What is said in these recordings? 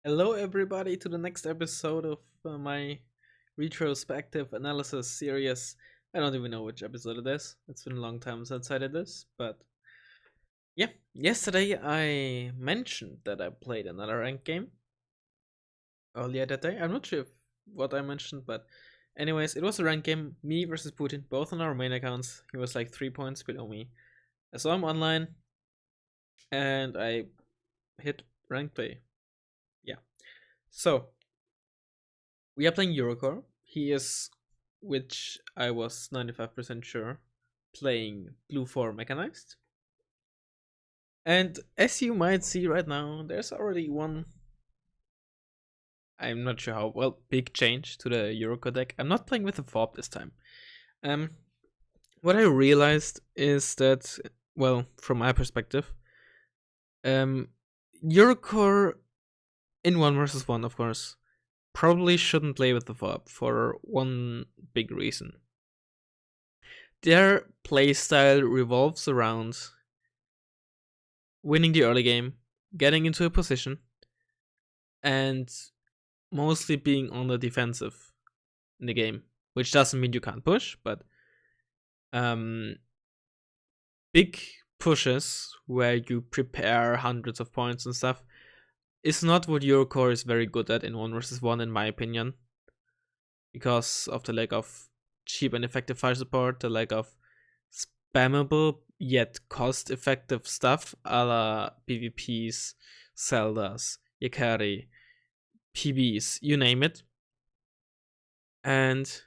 Hello, everybody, to the next episode of my retrospective analysis series. I don't even know which episode it is. It's been a long time since I did this, but yeah. Yesterday I mentioned that I played another ranked game earlier that day. I'm not sure what I mentioned, but anyways, it was a ranked game. Me versus Putin, both on our main accounts. He was like 3 points below me. So I'm online, and I hit rank play. Yeah. So we are playing Eurocore. He is, which I was 95% sure, playing Blue 4 Mechanized. And as you might see right now, there's already one, I'm not sure how, well, big change to the Eurocore deck. I'm not playing with the FOB this time. Um, what I realized is that, well, from my perspective, Eurocore in 1 versus 1, of course, probably shouldn't play with the FOB for one big reason. Their playstyle revolves around winning the early game, getting into a position, and mostly being on the defensive in the game. Which doesn't mean you can't push, but big pushes where you prepare hundreds of points and stuff is not what Eurocore is very good at in 1 versus 1, in my opinion. Because of the lack of cheap and effective fire support, the lack of spammable yet cost-effective stuff a la PvPs, Zeldas, Yakari, PBs, you name it. And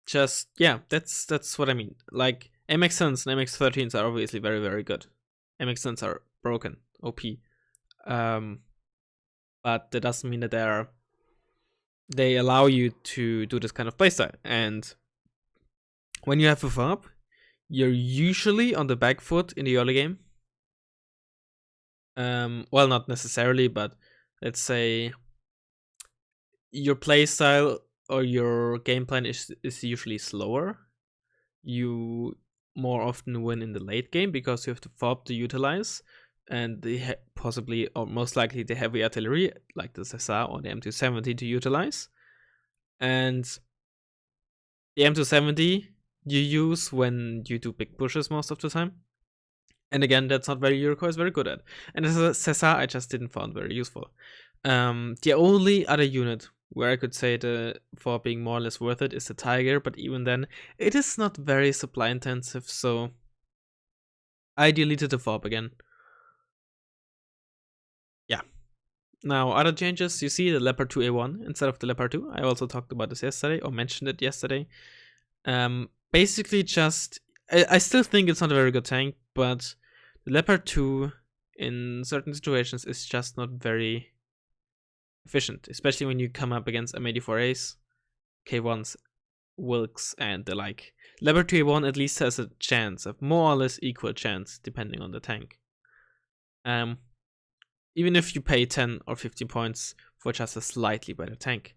just, yeah, that's what I mean. Like, MX10s and MX13s are obviously very, very good. MX10s are broken, OP. But that doesn't mean that they allow you to do this kind of playstyle. And when you have a FOB, you're usually on the back foot in the early game. Well, not necessarily, but let's say your playstyle or your game plan is usually slower. You more often win in the late game because you have the FOB to utilize, and possibly or most likely the heavy artillery like the Cesar or the M270 to utilize. And the M270 you use when you do big pushes most of the time. And again, that's not very Eurocore is very good at. And as a Cesar, I just didn't find very useful. The only other unit where I could say for being more or less worth it is the Tiger, but even then, it is not very supply intensive, so I deleted the FOB again. Yeah. Now, other changes, you see the Leopard 2A1 instead of the Leopard 2. I also talked about this yesterday, or mentioned it yesterday. Basically just, I still think it's not a very good tank, but the Leopard 2 in certain situations is just not very efficient, especially when you come up against M84As, K1s, Wilks, and the like. Leopard 2A1 at least has a chance, a more or less equal chance, depending on the tank. Even if you pay 10 or 15 points for just a slightly better tank.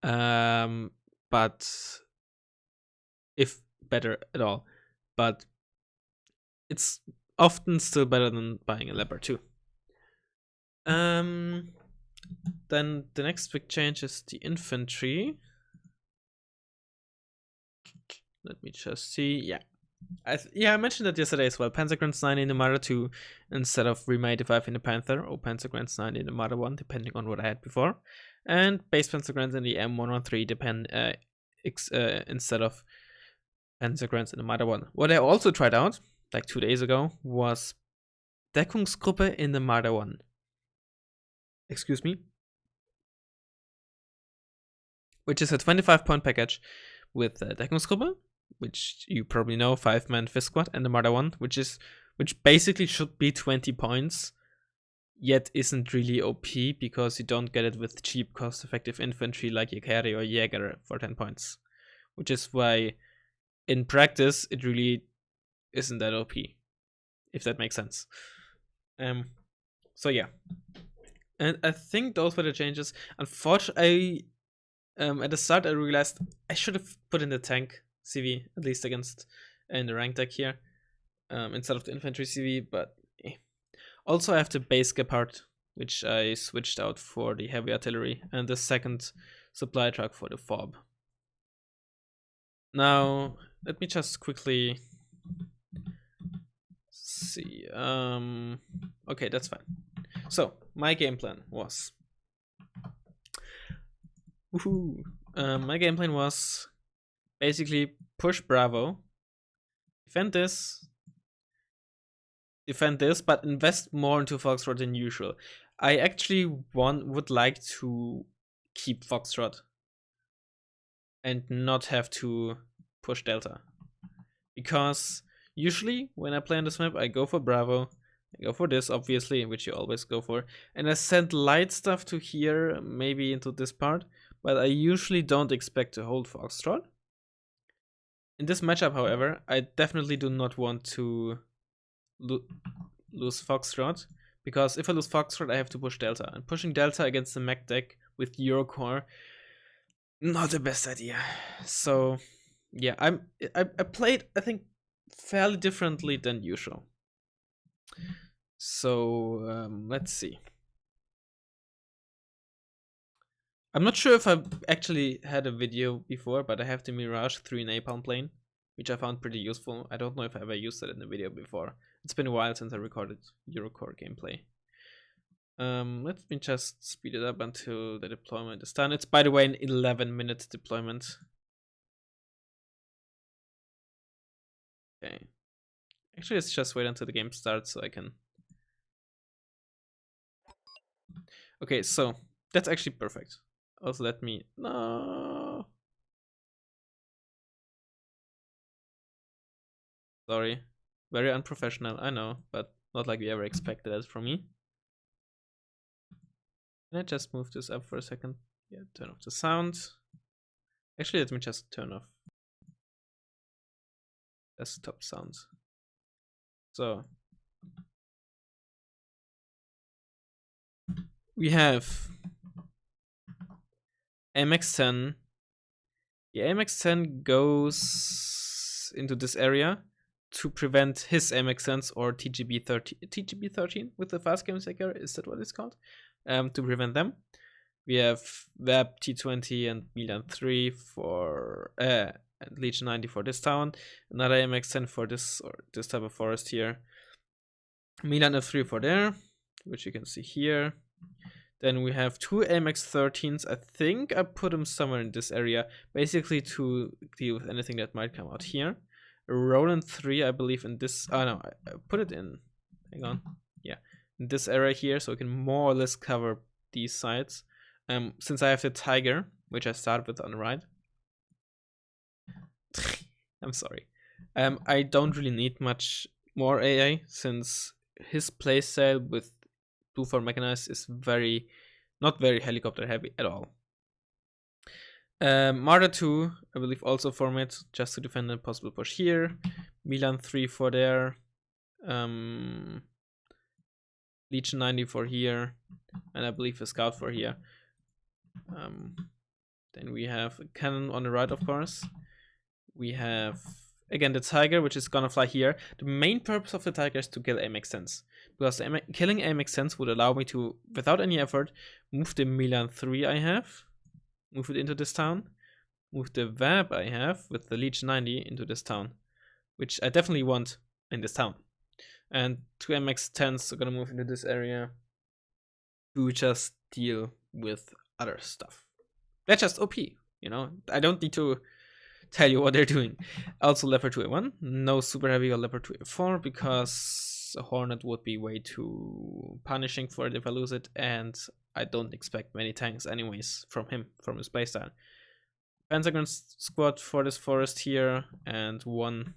But if better at all. But it's often still better than buying a Leopard 2. Then the next big change is the infantry. Let me just see. Yeah. I mentioned that yesterday as well. Panzergrants 9 in the Marder 2 instead of Rima 85 in the Panther, or Panzergrants 9 in the Marder 1, depending on what I had before. And base Panzergrants in the M113 instead of Panzergrants in the Marder 1. What I also tried out, like 2 days ago, was Deckungsgruppe in the Marder 1. Excuse me. Which is a 25-point package with Deckungsgruppe, which you probably know, 5-man fist squad, and the Marder 1, which basically should be 20 points, yet isn't really OP because you don't get it with cheap, cost-effective infantry like Yakari or Jäger for 10 points. Which is why, in practice, it really isn't that OP, if that makes sense. So yeah. And I think those were the changes. Unfortunately, at the start I realized I should have put in the tank CV, at least against in the rank deck here, instead of the infantry CV, but also I have the base Gepard which I switched out for the heavy artillery, and the second supply truck for the fob. Now, let me just quickly see. Okay, that's fine. So, my game plan was... my game plan was basically push Bravo, defend this, but invest more into Foxtrot than usual. I actually would like to keep Foxtrot and not have to push Delta, because usually when I play on this map, I go for Bravo, I go for this, obviously, which you always go for, and I send light stuff to here, maybe into this part, but I usually don't expect to hold Foxtrot. In this matchup, however, I definitely do not want to lose Foxtrot, because if I lose Foxtrot, I have to push Delta, and pushing Delta against the mech deck with Eurocore, not the best idea. So yeah, I played, I think, fairly differently than usual. So let's see. I'm not sure if I've actually had a video before, but I have the Mirage 3 Napalm plane, which I found pretty useful. I don't know if I ever used it in a video before. It's been a while since I recorded Eurocore gameplay. Let me just speed it up until the deployment is done. It's, by the way, an 11-minute deployment. Okay. Actually, let's just wait until the game starts so I can... Okay, so that's actually perfect. Also, let me... No! Sorry. Very unprofessional, I know, but not like you ever expected that from me. Can I just move this up for a second? Yeah, turn off the sound. Actually, let me just turn off desktop sounds. So we have AMX-10. The AMX-10 goes into this area to prevent his AMX-10s or TGB-13 with the fast game seeker. Is that what it's called? To prevent them. We have Web T20 and Milan 3 for and Legion 90 for this town. Another AMX-10 for this type of forest here. Milan F3 for there, which you can see here. Then we have two AMX-13s. I think I put them somewhere in this area, basically to deal with anything that might come out here. A Roland 3, I believe, in this. Oh no, I put it in. Hang on. Yeah, in this area here, so I can more or less cover these sides. Since I have the Tiger, which I started with on the right. I'm sorry. I don't really need much more AA, since his playstyle with 2-4 mechanized is not very helicopter heavy at all. Marder 2, I believe, also format just to defend a possible push here. Milan 3 for there. Legion 90 for here. And I believe a scout for here. Then we have a cannon on the right, of course. We have, again, the Tiger, which is gonna fly here. The main purpose of the Tiger is to kill AMX-10s, because killing AMX-10s would allow me to, without any effort, move the Milan 3 I have, move it into this town, move the Web I have with the Legion 90 into this town, which I definitely want in this town. And two MX-10s are gonna move into this area to just deal with other stuff. They're just OP, you know? I don't need to tell you what they're doing. Also, Leopard 2A1, no Super Heavy or Leopard 2A4, because a Hornet would be way too punishing for it if I lose it, and I don't expect many tanks anyways from him, from his playstyle. Pentagon squad for this forest here, and one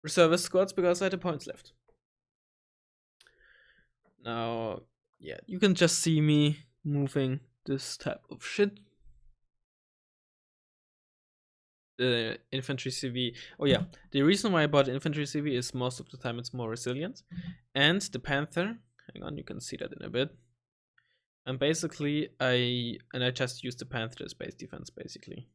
reservist squads because I had the points left. Now, yeah, you can just see me moving this type of shit. The infantry CV. Oh yeah, the reason why I bought infantry CV is most of the time it's more resilient, and the Panther. Hang on, you can see that in a bit. And basically, I just use the Panther as base defense, basically.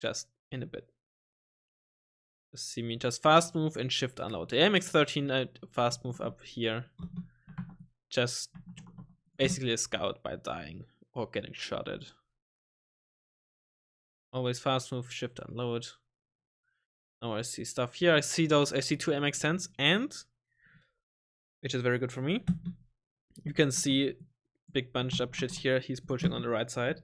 Just in a bit. See me just fast move and shift unload. The AMX-13 I fast move up here. Just basically a scout by dying or getting shotted. Always fast move, shift unload. Now I see stuff here. I see two MX-10s and, which is very good for me, you can see big bunched up shit here. He's pushing on the right side,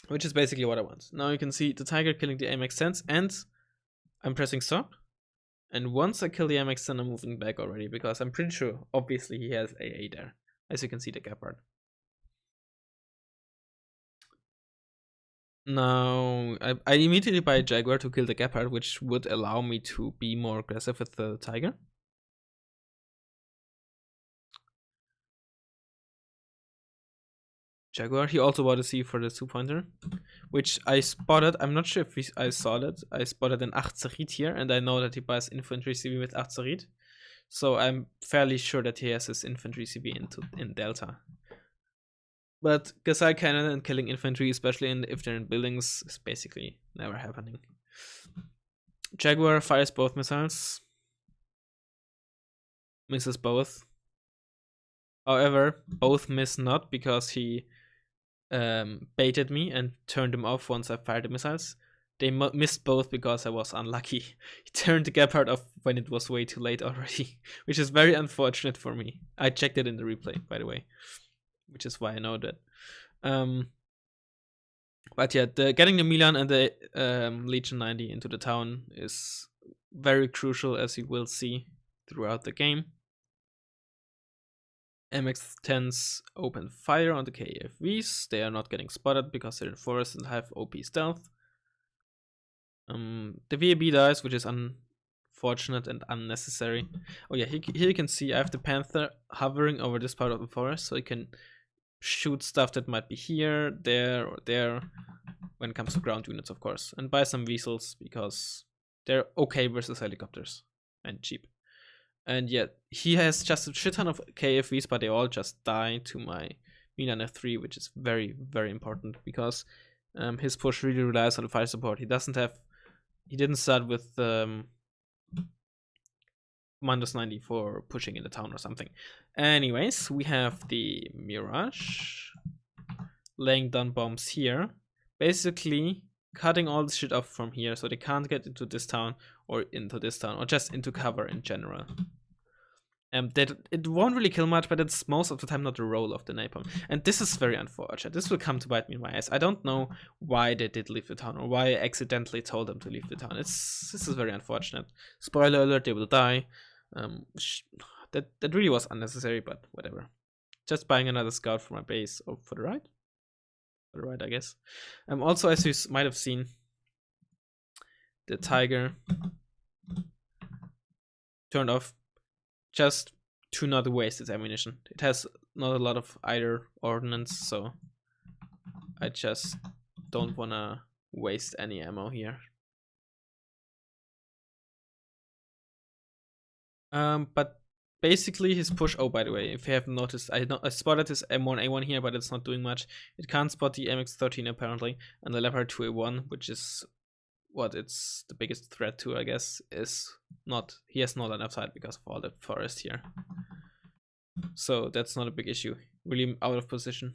which is basically what I want. Now you can see the tiger killing the MX-10s and I'm pressing stop. And once I kill the MX-10, I'm moving back already because I'm pretty sure, obviously, he has AA there. As you can see, the gapard. Now, I immediately buy a Jaguar to kill the gapard, which would allow me to be more aggressive with the tiger. Jaguar, he also bought a C for the 2-pointer, which I spotted. I'm not sure if I saw it. I spotted an 8 Zerit here, and I know that he buys infantry CV with 8 Zerit. So I'm fairly sure that he has his infantry CV in Delta. But Gasai cannon and killing infantry, especially if they're in buildings, is basically never happening. Jaguar fires both missiles. Misses both. However, both miss not because he baited me and turned them off once I fired the missiles. They missed both because I was unlucky. He turned the gapard off when it was way too late already, which is very unfortunate for me. I checked it in the replay, by the way, which is why I know that. But yeah, getting the Milan and the Legion 90 into the town is very crucial, as you will see throughout the game. MX-10s open fire on the KFVs. They are not getting spotted because they're in forest and have OP stealth. The VAB dies, which is unfortunate and unnecessary. Oh yeah, here you can see I have the Panther hovering over this part of the forest, so you can shoot stuff that might be here, there, or there, when it comes to ground units, of course. And buy some Weasels, because they're okay versus helicopters, and cheap. And yet, he has just a shit ton of KFVs, but they all just die to my Milan F3, which is very, very important, because his push really relies on the fire support. He didn't start with minus 90 for pushing in the town or something. Anyways, we have the Mirage laying down bombs here, basically cutting all the shit off from here so they can't get into this town or just into cover in general. It won't really kill much, but it's most of the time not the role of the napalm. And this is very unfortunate. This will come to bite me in my ass. I don't know why they did leave the town or why I accidentally told them to leave the town. This is very unfortunate. Spoiler alert, they will die. That really was unnecessary, but whatever. Just buying another scout for my base. Oh, for the right? For the right, I guess. Also, as you might have seen, the tiger turned off just to not waste its ammunition. It has not a lot of either ordnance, so I just don't wanna waste any ammo here. But basically his push, oh, by the way, if you haven't noticed, I spotted his M1A1 here, but it's not doing much. It can't spot the MX-13 apparently, and the Leopard 2A1, which is what it's the biggest threat to, I guess, is not, he has not enough sight because of all the forest here. So that's not a big issue. Really out of position.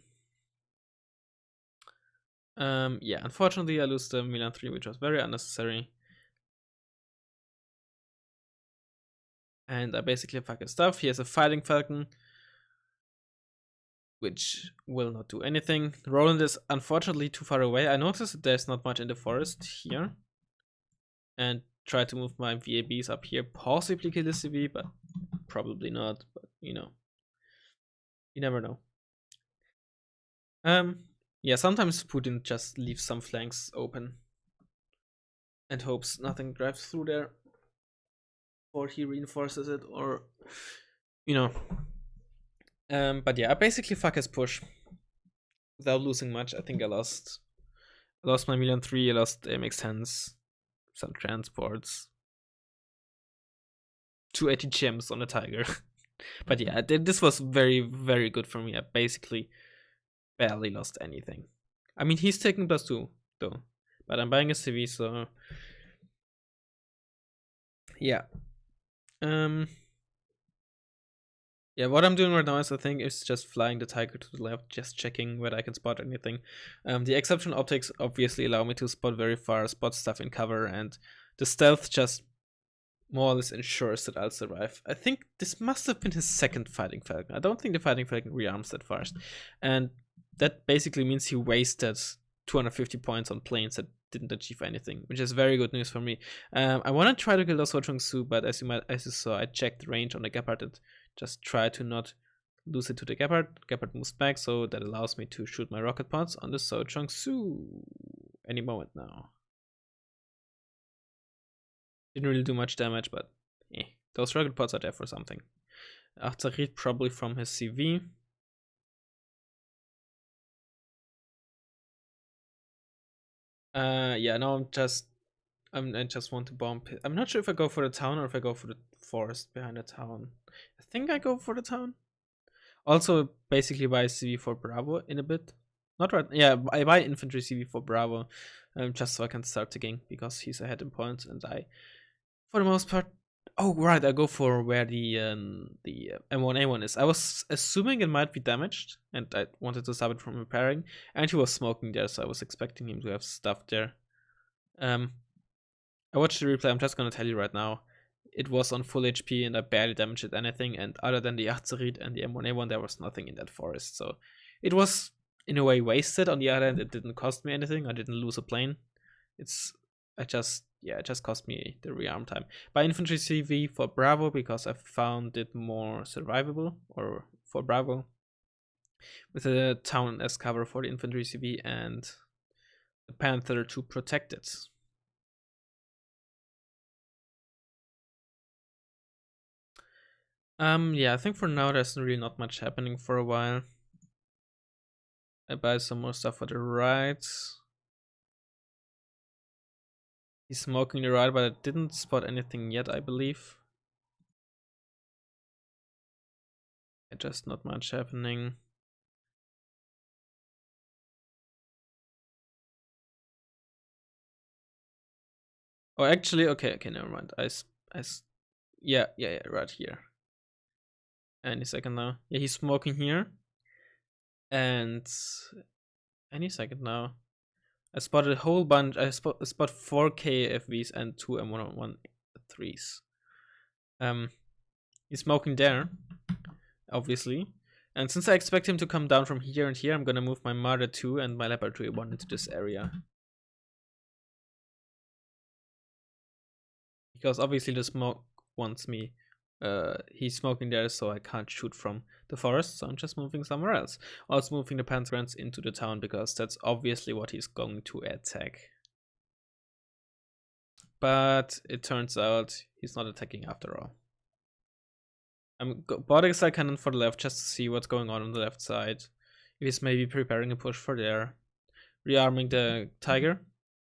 Yeah, unfortunately I lose the Milan 3, which was very unnecessary. And I basically fuck his stuff. He has a Fighting Falcon, which will not do anything. Roland is unfortunately too far away. I noticed that there's not much in the forest here. And try to move my VABs up here. Possibly kill the CV, but probably not. But, you know, you never know. Yeah, sometimes Putin just leaves some flanks open and hopes nothing drives through there, or he reinforces it, or you know. But yeah, I basically fuck his push without losing much. I think I lost my Milan 3, I lost MX-10s, some transports, 280 gems on a tiger. But yeah, this was very, very good for me. I basically barely lost anything. I mean, he's taking +2 though, but I'm buying a CV, so Yeah. Yeah, what I'm doing right now is I think is just flying the tiger to the left, just checking whether I can spot anything. The exceptional optics obviously allow me to spot very far, spot stuff in cover, and the stealth just more or less ensures that I'll survive. I think this must have been his second Fighting Falcon. I don't think the Fighting Falcon rearms that fast. And that basically means he wasted 250 points on planes that didn't achieve anything, which is very good news for me. I want to try to kill the Sochong Su, but as you saw, I checked the range on the Gepard and just try to not lose it to the Gepard. Gepard moves back, so that allows me to shoot my rocket pods on the Sochong Su any moment now. Didn't really do much damage, but those rocket pods are there for something. Artillerie probably from his CV. Yeah, no, I just want to bomb. I'm not sure if I go for the town or if I go for the forest behind the town. I think I go for the town. Also, basically buy CV for Bravo in a bit. Not right. Yeah, I buy infantry CV for Bravo, just so I can start taking because he's ahead in points and I, for the most part. Oh right, I go for where the M1A1 is. I was assuming it might be damaged, and I wanted to stop it from repairing. And he was smoking there, so I was expecting him to have stuff there. I watched the replay. I'm just gonna tell you right now, it was on full HP, and I barely damaged anything. And other than the Achtzerit and the M1A1, there was nothing in that forest. So it was in a way wasted. On the other hand, it didn't cost me anything. I didn't lose a plane. It just cost me the rearm time. Buy infantry CV for Bravo because I found it more survivable, or for Bravo, with a town as cover for the infantry CV and the Panther to protect it. Yeah, I think for now there's really not much happening for a while. I buy some more stuff for the right. He's smoking the right, but I didn't spot anything yet, I believe. Just not much happening. Oh, actually, okay, never mind. Yeah, right here. Any second now. Yeah, he's smoking here. And any second now. I spotted a whole bunch. I spot 4 KFVs and 2 M113s. He's smoking there, obviously. And since I expect him to come down from here and here, I'm gonna move my Marder 2 and my Leopard 2A1 into this area. Because obviously the smoke wants me. He's smoking there, so I can't shoot from the forest, so I'm just moving somewhere else. Also moving the Panzergrants into the town, because that's obviously what he's going to attack. But it turns out he's not attacking after all. I'm bought side cannon for the left just to see what's going on the left side. If he's maybe preparing a push for there. Rearming the Tiger.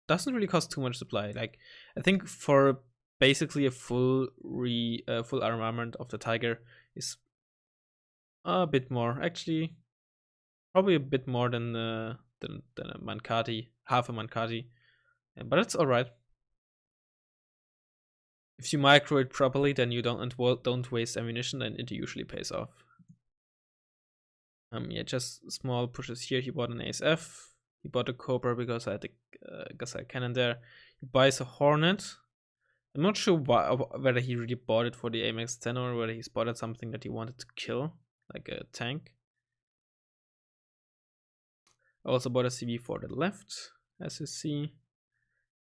Doesn't really cost too much supply. Like, I think for basically a full armament of the Tiger is a bit more. Actually, probably a bit more than a Mankati, half a Mankati. Yeah, but it's alright. If you micro it properly, then you don't waste ammunition, and it usually pays off. Yeah, just small pushes here. He bought an ASF. He bought a Cobra because I had a Gazelle cannon there. He buys a Hornet. I'm not sure whether he really bought it for the AMX 10 or whether he spotted something that he wanted to kill, like a tank. I also bought a CV for the left, as you see.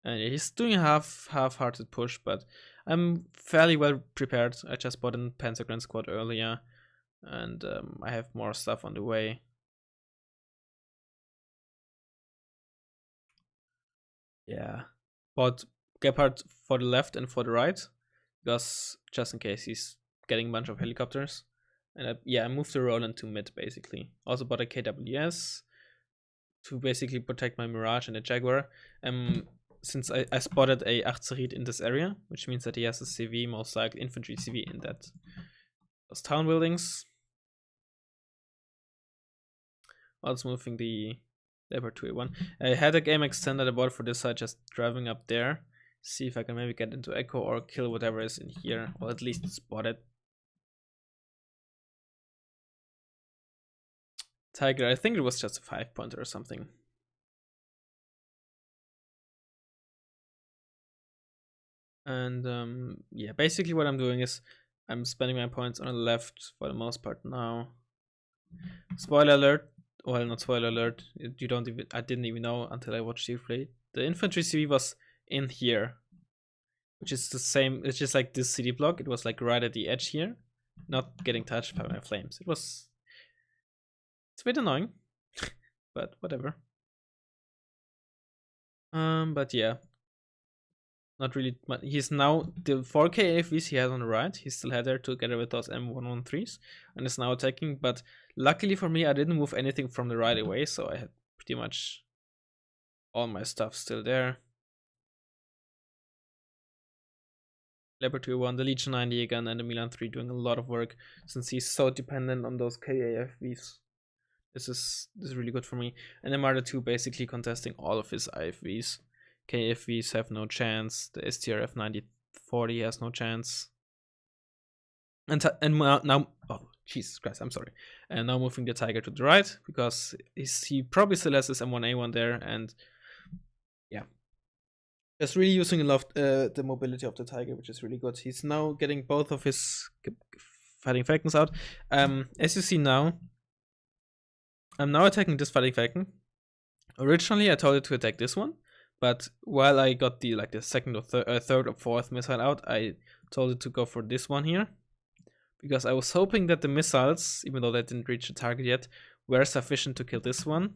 And yeah, he's doing a half-hearted push, but I'm fairly well prepared. I just bought a Panzergren squad earlier, and I have more stuff on the way. Yeah, bought Gepard for the left and for the right, because just in case he's getting a bunch of helicopters. And I moved the Roland to mid, basically. Also bought a KWS to basically protect my Mirage and a Jaguar. Since I spotted a Achtzerit in this area, which means that he has a CV, most likely infantry CV in those town buildings. Also moving the Leopard 2A1. I had a game extended I bought for this side, just driving up there. See if I can maybe get into echo or kill whatever is in here, or at least spot it. Tiger, I think it was just a 5-pointer or something. And yeah, basically what I'm doing is I'm spending my points on the left for the most part now. Spoiler alert. Well, not spoiler alert. I didn't even know until I watched you play. The infantry CV was in here, which is the same. It's just like this city block. It was like right at the edge here, not getting touched by my flames. It's a bit annoying, but whatever. But yeah, not really. He's now the 4K AFVs he has on the right. He still had there together with those M113s, and is now attacking. But luckily for me, I didn't move anything from the right away, so I had pretty much all my stuff still there. Leopard 2-1, the Legion 90 again, and the Milan 3 doing a lot of work since he's so dependent on those KAFVs. This is really good for me. And the Marder 2 basically contesting all of his IFVs. KFVs have no chance. The STRF 9040 has no chance. And now, oh Jesus Christ, I'm sorry. And now moving the Tiger to the right because he probably still has his M1A1 there, and yeah, just really using a lot the mobility of the Tiger, which is really good. He's now getting both of his fighting falcons out. As you see now, I'm now attacking this fighting falcon. Originally, I told it to attack this one, but while I got the second or third or fourth missile out, I told it to go for this one here, because I was hoping that the missiles, even though they didn't reach the target yet, were sufficient to kill this one,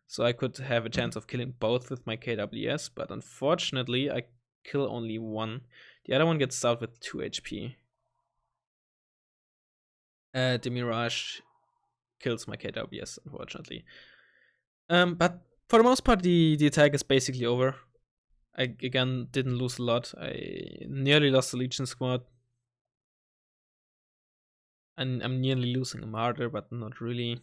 so I could have a chance of killing both with my KWS. But unfortunately, I kill only one. The other one gets out with 2 HP. The Mirage kills my KWS, unfortunately. But for the most part, the attack is basically over. I again didn't lose a lot. I nearly lost the Legion squad. And I'm nearly losing a Martyr, but not really.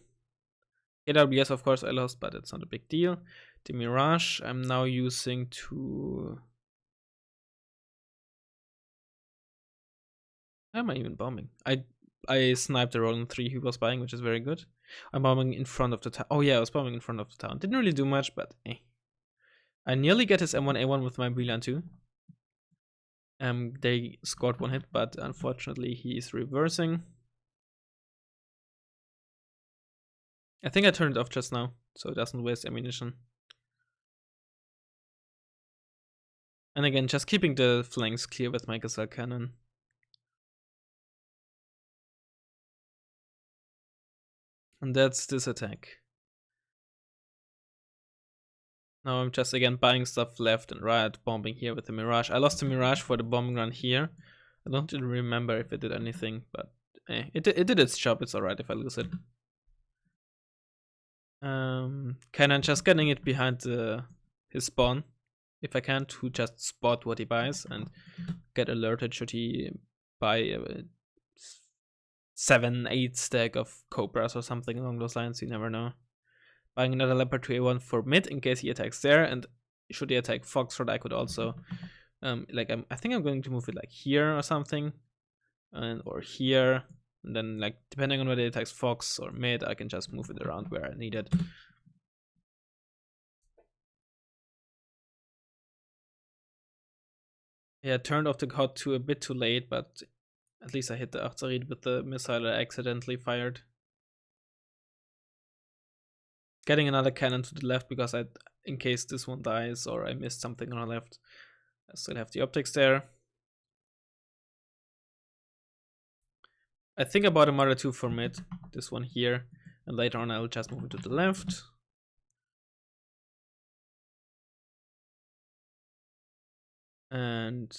KWS, of course, I lost, but it's not a big deal. The Mirage, I'm now using to... How am I even bombing? I sniped the Roland 3 he was buying, which is very good. I'm bombing in front of the town. Oh yeah, I was bombing in front of the town. Didn't really do much, but eh. I nearly get his M1A1 with my Brilliant 2. They scored one hit, but unfortunately he is reversing. I think I turned it off just now, so it doesn't waste ammunition. And again, just keeping the flanks clear with my Gazelle cannon. And that's this attack. Now I'm just again buying stuff left and right, bombing here with the Mirage. I lost the Mirage for the bombing run here. I don't really remember if it did anything, but it did its job. It's alright if I lose it. Cannon just getting it behind his spawn, if I can, to just spot what he buys and get alerted should he buy a 7-8 stack of Cobras or something along those lines. You never know. Buying another Leopard 2A1 for mid in case he attacks there, and should he attack Foxtrot, I could also I think I'm going to move it like here or something, or here. And then, like, depending on whether it attacks Fox or mid, I can just move it around where I need it. Yeah, turned off the COD 2 a bit too late, but at least I hit the Achzarid with the missile I accidentally fired. Getting another cannon to the left because in case this one dies or I missed something on the left, I still have the optics there. I think about a Marder 2 for mid, this one here, and later on I'll just move it to the left. And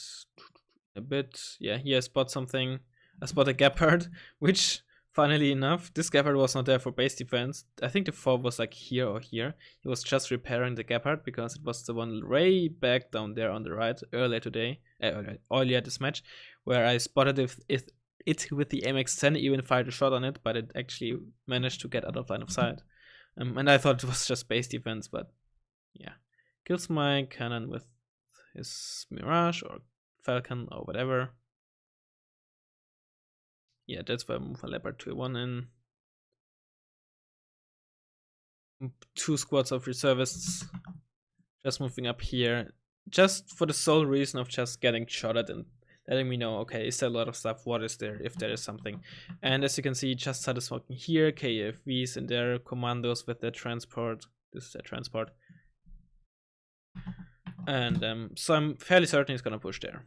a bit, yeah, here I spot something. I spot a Gepard, which, funnily enough, this Gepard was not there for base defense. I think the fob was like here or here. He was just repairing the Gepard because it was the one way back down there on the right earlier today, earlier this match, where I spotted it with the MX-10, even fired a shot on it, but it actually managed to get out of line of sight. And I thought it was just base defense, but yeah. Kills my cannon with his Mirage or Falcon or whatever. Yeah, that's why I move my Leopard 2-1 in. 2 squads of reservists just moving up here, just for the sole reason of just getting shot at and letting me know, okay, is there a lot of stuff? What is there, if there is something? And as you can see, just started smoking here, KFVs and their commandos with their transport. This is their transport. And so I'm fairly certain he's gonna push there.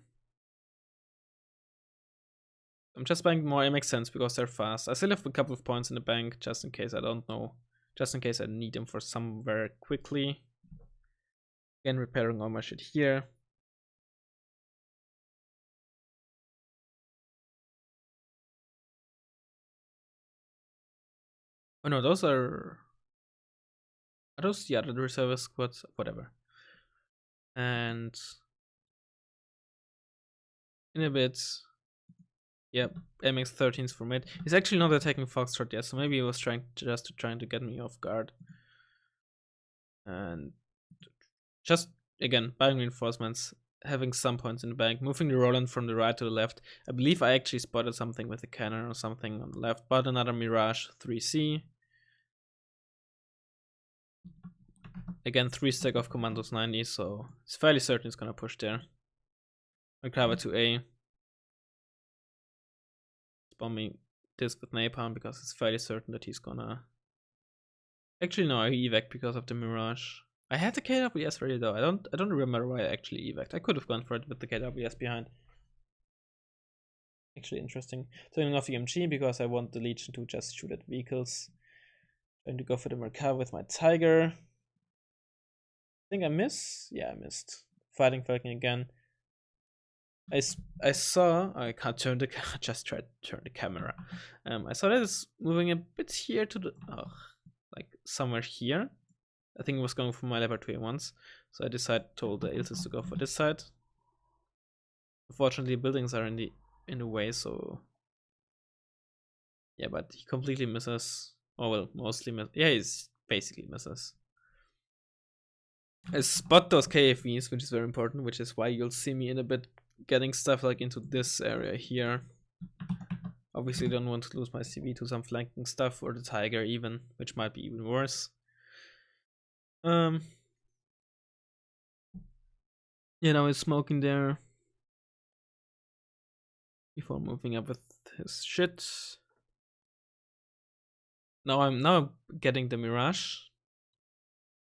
I'm just buying more MX cents because they're fast. I still have a couple of points in the bank just in case I don't know. Just in case I need them for somewhere quickly. Again, repairing all my shit here. Oh no, those are those the other reserve squads? Whatever. And in a bit, yep, MX-13's for mid. He's actually not attacking Foxtrot yet, so maybe he was trying to get me off guard. And just again, buying reinforcements, having some points in the bank, moving the Roland from the right to the left. I believe I actually spotted something with a cannon or something on the left, but another Mirage 3C. Again, 3 stack of Commandos 90, so it's fairly certain it's gonna push there. Recover to A. Bombing this with Napalm because it's fairly certain that he's gonna. Actually, no, I evac because of the Mirage. I had the KWS ready though. I don't remember why I actually evac. I could have gone for it with the KWS behind. Actually interesting. Turning off EMG because I want the Legion to just shoot at vehicles. Trying to go for the Merkava with my Tiger. I think I miss. Yeah, I missed. Fighting Falcon again. I saw. I can't turn the. Just try to turn the camera. I saw that it's moving a bit here to the. Like somewhere here. I think it was going for my Leopard 2 once, so I told the Ilses to go for this side. Unfortunately, buildings are in the way, so yeah. But he completely misses. Oh well, mostly miss. Yeah, he's basically misses. I spot those KFVs, which is very important, which is why you'll see me in a bit getting stuff like into this area here. Obviously, don't want to lose my CV to some flanking stuff or the Tiger even, which might be even worse. You know, he's smoking there before moving up with his shit. Now I'm getting the Mirage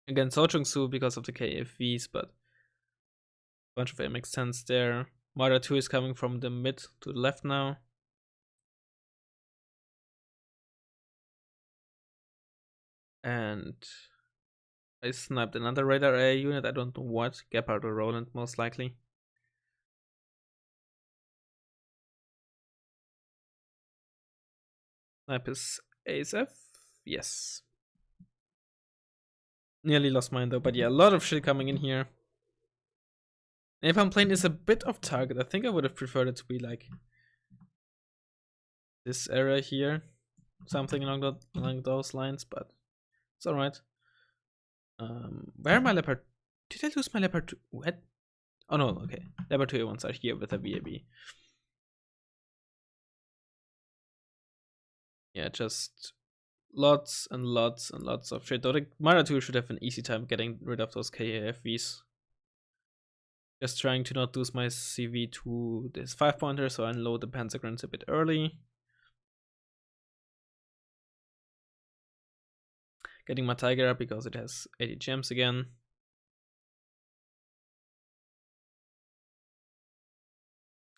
again, Sochung-Su because of the KFVs, but a bunch of MX sense there. Marder 2 is coming from the mid to the left now. And I sniped another radar A unit, I don't know what. Gepard or Roland, most likely. Snipe is ASF? Yes. Nearly lost mine though, but yeah, a lot of shit coming in here. Napalm plane is a bit off target. I think I would have preferred it to be like this area here. Something along those lines, but it's alright. Where are my Leopard? Did I lose my Leopard 2? What? Oh no, okay. Leopard 2 ones are here with a VAB. Yeah, just lots and lots and lots of shit. Though the Mara 2 should have an easy time getting rid of those KFVs. Just trying to not lose my CV to this 5-pointer, so I unload the Panzergrunts a bit early. Getting my Tiger up because it has 80 gems again.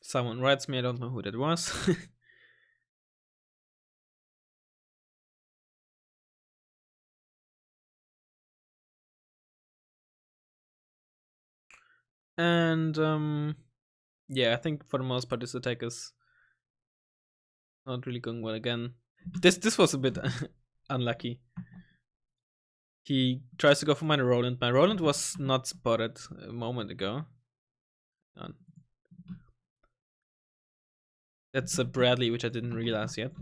Someone writes me, I don't know who that was. And yeah, I think for the most part this attack is not really going well again. This was a bit unlucky. He tries to go for my Roland. My Roland was not spotted a moment ago. That's a Bradley, which I didn't realize yet.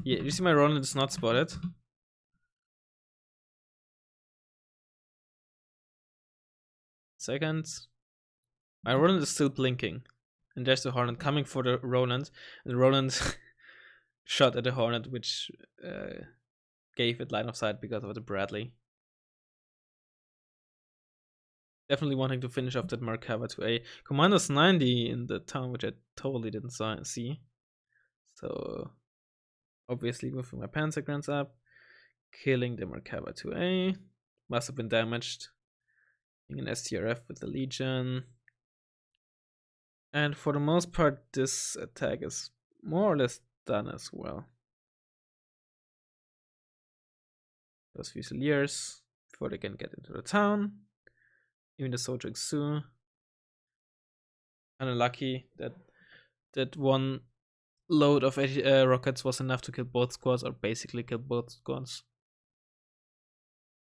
Yeah, you see my Roland is not spotted. Second. My Roland is still blinking. And there's the Hornet coming for the Roland. And Roland shot at the Hornet, which gave it line of sight because of the Bradley. Definitely wanting to finish off that Merkava to A. Commander's 90 in the town, which I totally didn't see. So obviously moving my Panzergrants up. Killing the Merkava to A. Must have been damaged. An STRF with the Legion. And for the most part, this attack is more or less done as well. Those Fusiliers before they can get into the town. Even the Sojak Su. Unlucky that one load of rockets was enough to kill both squads, or basically kill both squads.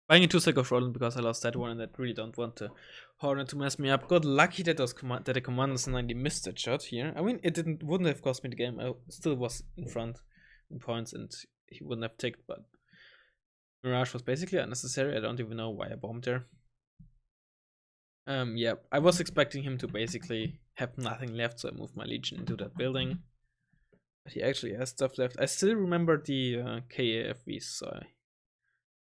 Buying a 2-sec of Roland because I lost that one and I really don't want the Hornet to mess me up. Got lucky that that the Commander's 90 missed that shot here. I mean, it wouldn't have cost me the game. I still was in front in points and he wouldn't have ticked, but Mirage was basically unnecessary. I don't even know why I bombed there. Yeah, I was expecting him to basically have nothing left, so I moved my Legion into that building. But he actually has stuff left. I still remember the KAFVs, so I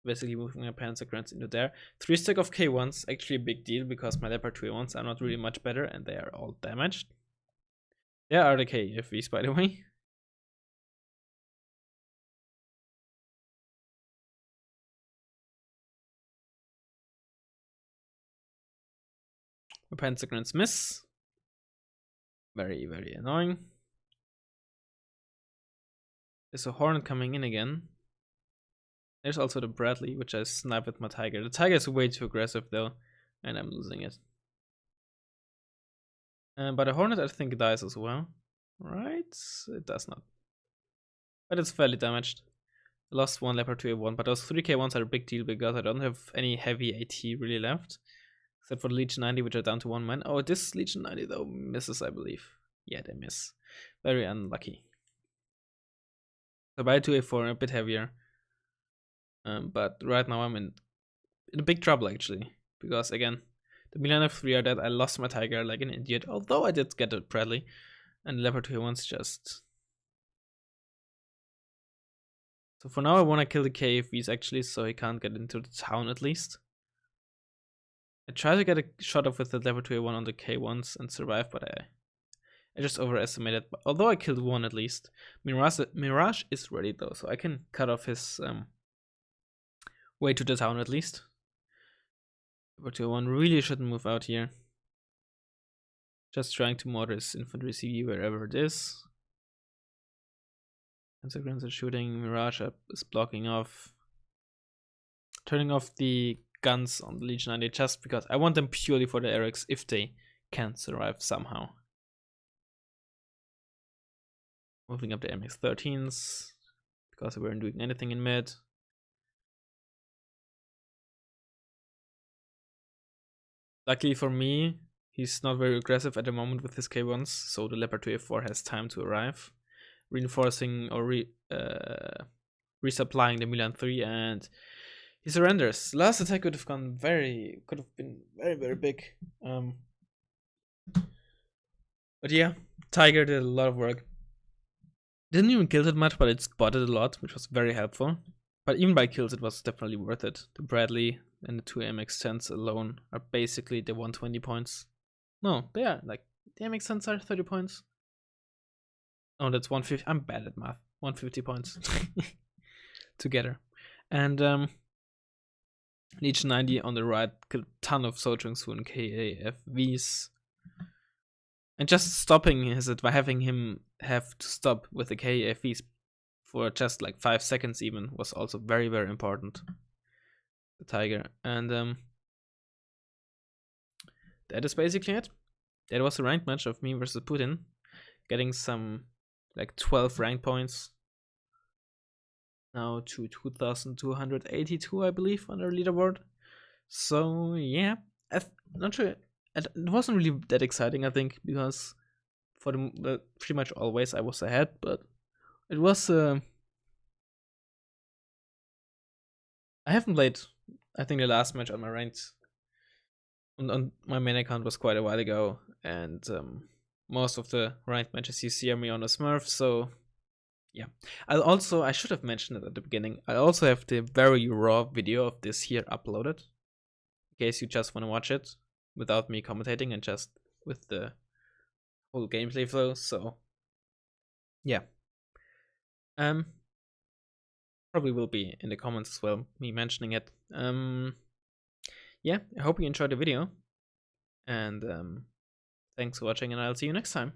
basically moving my Panzergrants into there. 3-stack of K1s, actually a big deal because my Leopard 2A1s are not really much better and they are all damaged. There are the KFVs, by the way. My Panzergrants miss. Very, very annoying. There's a Hornet coming in again. There's also the Bradley, which I snipe with my Tiger. The Tiger is way too aggressive though, and I'm losing it. But the Hornet I think dies as well. Right? It does not. But it's fairly damaged. I lost one Leopard 2A1, but those 3K1s are a big deal because I don't have any heavy AT really left. Except for the Legion 90, which are down to 1 man. Oh, this Legion 90 though misses, I believe. Yeah, they miss. Very unlucky. So buy 2A4, a bit heavier. But right now I'm in a big trouble actually. Because again, the Milan F3 are dead. I lost my Tiger like an idiot. Although I did get a Bradley. And Leopard 2A1's just... So for now I want to kill the KFVs actually, so he can't get into the town at least. I tried to get a shot off with the Leopard 2A1 on the K1s and survive, but I just overestimated. Although I killed one at least. Mirage is ready though, so I can cut off his way to the town at least. Leopard 2A1 really shouldn't move out here. Just trying to mortar his infantry CV wherever it is. Panzergrants are shooting. Mirage is blocking off. Turning off the guns on the Legion 90 just because I want them purely for the Erics if they can survive somehow. Moving up the MX-13s because we weren't doing anything in mid. Luckily for me, he's not very aggressive at the moment with his K1s, so the Leopard 2A4 has time to arrive, reinforcing or resupplying the Milan 3, and he surrenders. Last attack could have been very, very big. But yeah, Tiger did a lot of work. Didn't even kill it much, but it spotted a lot, which was very helpful. But even by kills, it was definitely worth it. The Bradley and the 2 MX-10s alone are basically the 120 points. No, they are, like, the MX-10s are 30 points. Oh, that's 150. I'm bad at math. 150 points together. And Legion 90 on the right killed a ton of Sojang and KAFVs. And just stopping by having him have to stop with the KAFVs for just like 5 seconds even was also very, very important. The Tiger. And that is basically it. That was a ranked match of me versus Putin. Getting some like 12 rank points. Now to 2282, I believe, on our leaderboard. So yeah, I'm not sure. It wasn't really that exciting, I think, because for pretty much always I was ahead, but it was. I haven't played. I think the last match on my ranked on my main account was quite a while ago, and most of the ranked matches you see are me on a Smurf, so yeah. I should have mentioned it at the beginning, I also have the very raw video of this here uploaded, in case you just want to watch it without me commentating and just with the whole gameplay flow, so yeah. Probably will be in the comments as well, me mentioning it. Yeah, I hope you enjoyed the video, and thanks for watching, and I'll see you next time.